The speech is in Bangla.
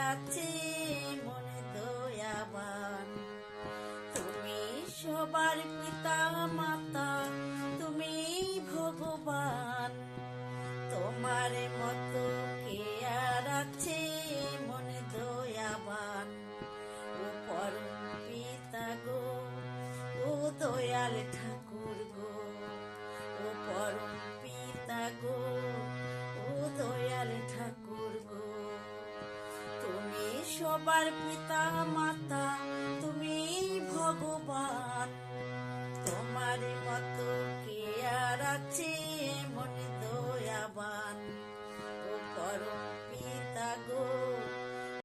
রাখছে মনে দয়াবান। তুমি সবার পিতা মাতা, তুমি ভগবান। তোমার মতো কে আর আছে মনে দয়াবান। ও পরম পিতা গো, ও দয়াল ঠাকুর গো, ও পরম পিতা গো, ও দয়াল ঠাকুর গো। তুমি সবার পিতা মাতা, তুমি ভগবান।